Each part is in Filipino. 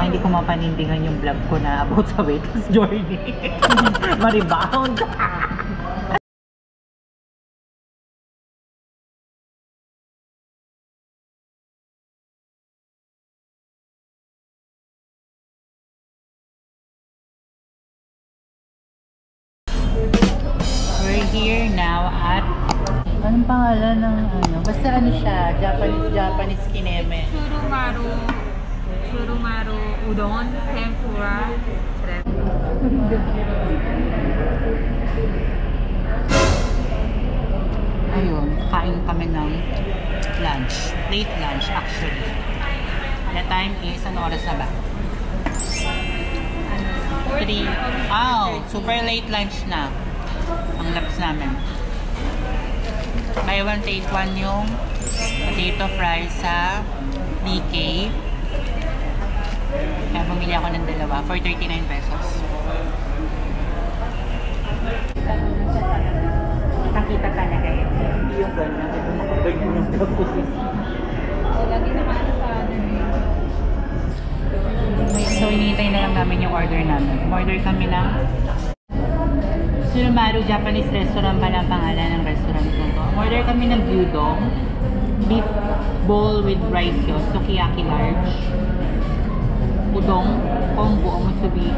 hindi ko mapanindigan yung vlog ko na about sa weight loss journey. Maribound. We're here now at anong pangalan ng ano? Basta ano siya, Japanese kineme. Churumaru udon, tempura, shrimp. Ayun, kain kami ng lunch. Late lunch actually. The time is, ano oras na ba? 3. Oh, super late lunch na. Ang laps namin. Buy one, take one yung potato fries sa BK. Kaya bumili ako ng dalawa for 39 pesos. Nakita talaga yun. Hindi yung gano'n. Ganyan yung vlog ko. Lagi naman sa So, hinihintay na lang namin yung order namin. Order kami ng Churumaru Japanese Restaurant pala ang pangalan ng restaurant na to. Order kami ng gyudon, beef bowl with rice yun, sukiyaki large, udong, combo, musubi,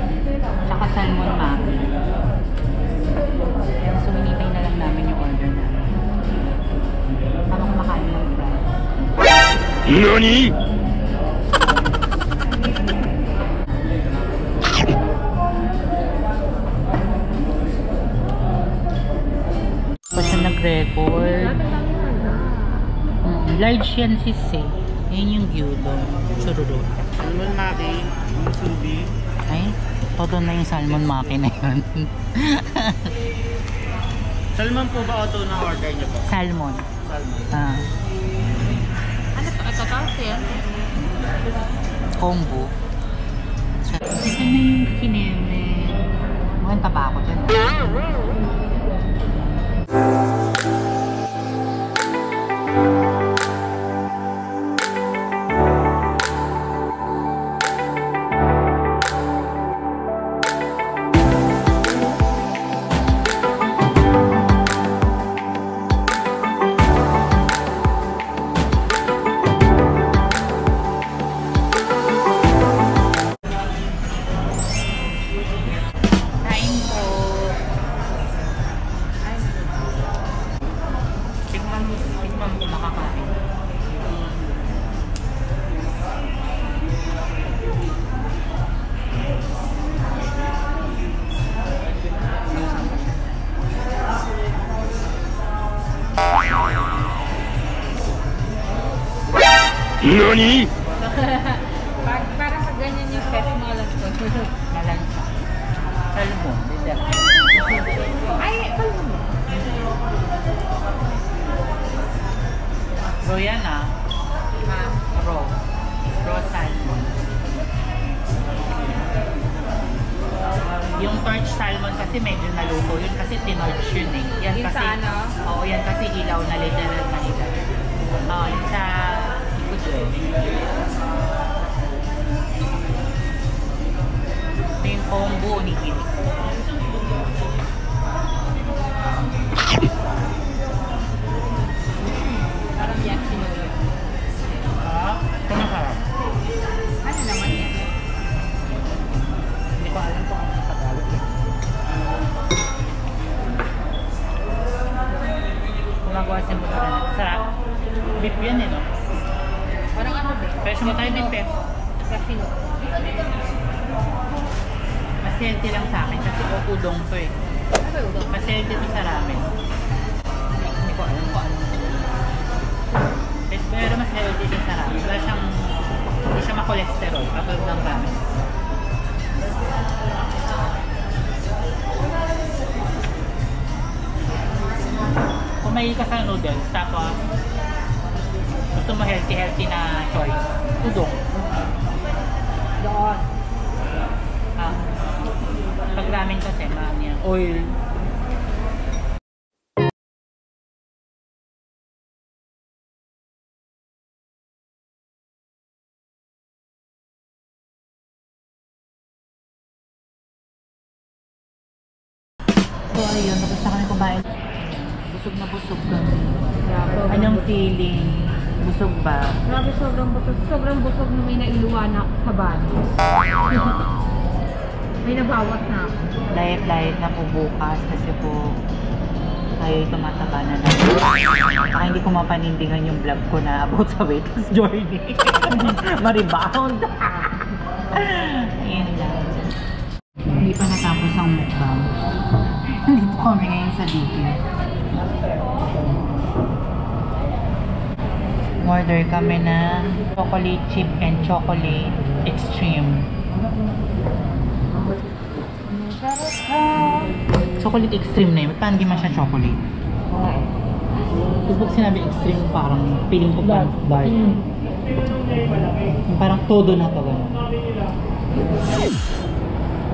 tsaka salmon maki. So, hinihintay na lang namin yung order namin. Habang kumakain ng fries. NANI?! Nag-record. Large yan sis eh. Yan yung gyudon. Chururo. Salmon maki, musubi. Ay, todo na yung salmon maki na yun. Salmon po ba ito na order niyo po? Salmon. Salmon. Ah. Ano to? Ito kasi yan? Combo. Ito na yung kineme. Mukhang taba ako dyan. NANI?! Parang pag ganyan yung fest mo lang to. Malansa. Salmon. Ay, salmon. Raw yan ah. Raw. Raw salmon. Yung torch salmon kasi medyo naluto yun kasi tinorch yun eh. Yan Yung kasi, sa ano? Oo, yan kasi ilaw na literal na ilaw. Oo, yung sa ikot ito yung combo ni Kili. Parang yakisoba. Ito masarap. Ano naman yan? Hindi ko alam kung ano sa Tagalog eh. Gumagawa siya mo na rin. Sarap. Beef yan eh no? Parang ano ba? Fresh mo tayo beef eh. Yakino. Mas healthy lang sa akin kasi udong to eh. Ano ba udon? Mas healthy to sa ramen. Hindi ko alam kung ano. Pero mas healthy siya sa ramen. Wala siyang, hindi siya ma-cholesterol kapag ng ramen. Kung may ka sa noodles, tapos gusto mo healthy na choice, udong. Doon. Ah, pag ramen kasi, oil. So ayun, tapos na kami kumain. Busog na busog kami. Yeah, Anong feeling? Busog ba? Grabe, sobrang busog. Sobrang busog na may nailuwa na ako sa body. May nabawas na ako. Diet na po bukas kasi po tayo tumataba na lang. Baka hindi ko mapanindigan yung vlog ko na about sa weight loss journey. Maribound. Ayun lang. Hindi pa natapos ang mukbang. Dito kami ngayon sa DQ. Order kami na chocolate chip and chocolate extreme. Chocolate extreme na yun. Ba't parang di man siya chocolate? Kapag sinabi extreme, parang feeling ko parang dark. Yung parang todo na to.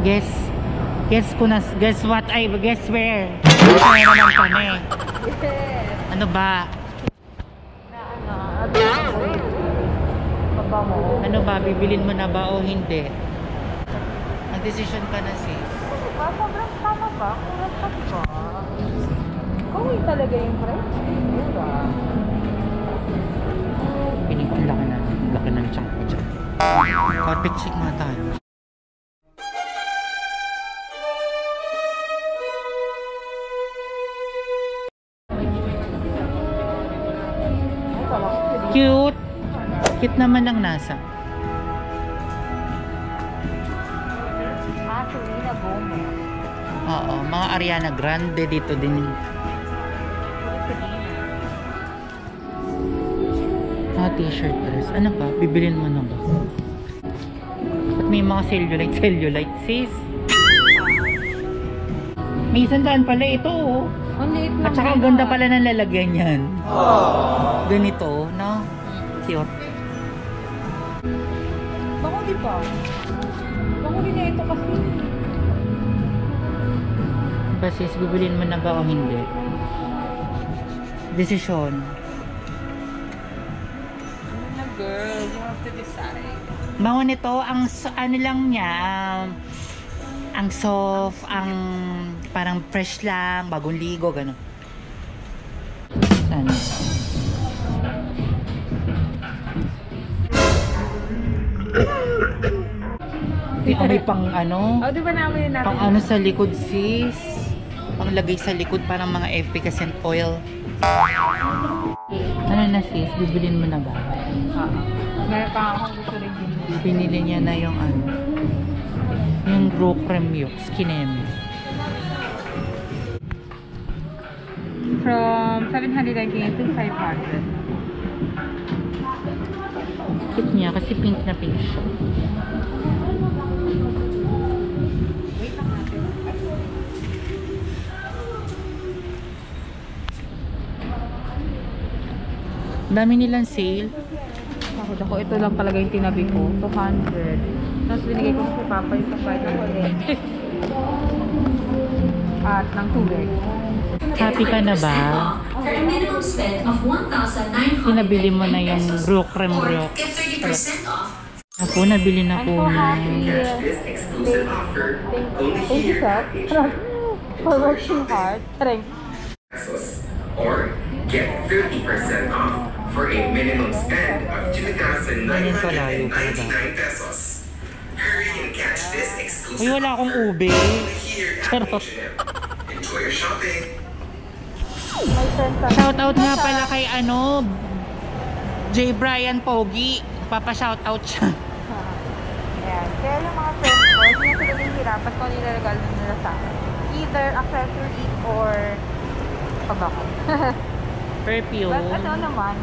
Guess what? Guess where? Guess naman kami. Ano ba? Ano ba? Bibilin mo na ba o hindi? Nag-decision ka na sis. Sobrang tama ba? Kurang pa ba? Kawin talaga yung price. Piling ko laki ng chunk ko dyan. Carpet chic mga tayo. Cute! Cute naman ang nasa. Selena Gomez. Oo, mga Ariana Grande dito din. T-shirt dress. Ano pa? Bibilin mo na ba? At may mga cellulite sis. May 100 pala ito oh. Ang liit At saka ang ganda pala ng lalagyan yan. Ganito, no? Cute. Bako di ba? Bako din na ito kasi. Ba sis, bibilin mo na ba o hindi? Desisyon. Girl, you have to decide. Bango nito, ang ano lang niya, ang soft, ang parang fresh lang, bagong ligo, gano'n. Saan? May pang ano? Oh, di ba namin natin? Pang ano sa likod sis? Pang lagay sa likod, parang mga efficacent oil. Ano na sis? Bibilin mo na ba? Meron pa akong gusto rin din. Pinili niya na yung ano, yung Grow Creme Yolk, Skinemy. From 798 to 500. Cute niya kasi pink na pink siya. Dami nilang sale. Ako, ito lang talaga yung tinabi ko. 200. Tapos binigay ko sa papa yung supply ng kuryente. At ng tubig. Happy ka na ba? For a minimum spend of 1,900 Sinabili mo na yung Grow Creme or Yolk. get 30% off. Ako, nabili na po na. This exclusive offer only Thank you, here sir. For working hard. Taring. pesos or get 30% off for a minimum spend of 2,999 pesos. Hurry and catch this Uy, exclusive wala akong offer ube. only here at Pero, H&M. Enjoy your shopping. My friend sa... shout out nga pala kay ano, J. Brian Pogi. Papa-shoutout siya. Ayan. Kaya yung mga friends ko, hindi na sila nahihirapan kung ano yung regalo nila sa akin. Either accessory or pabako. Perfume. But ano naman,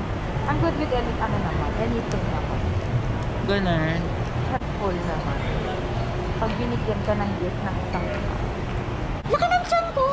I'm good with anything naman. Ganun. Helpful naman. Pag binigyan ka ng gift ng isang tao. Laki ng tiyan ko!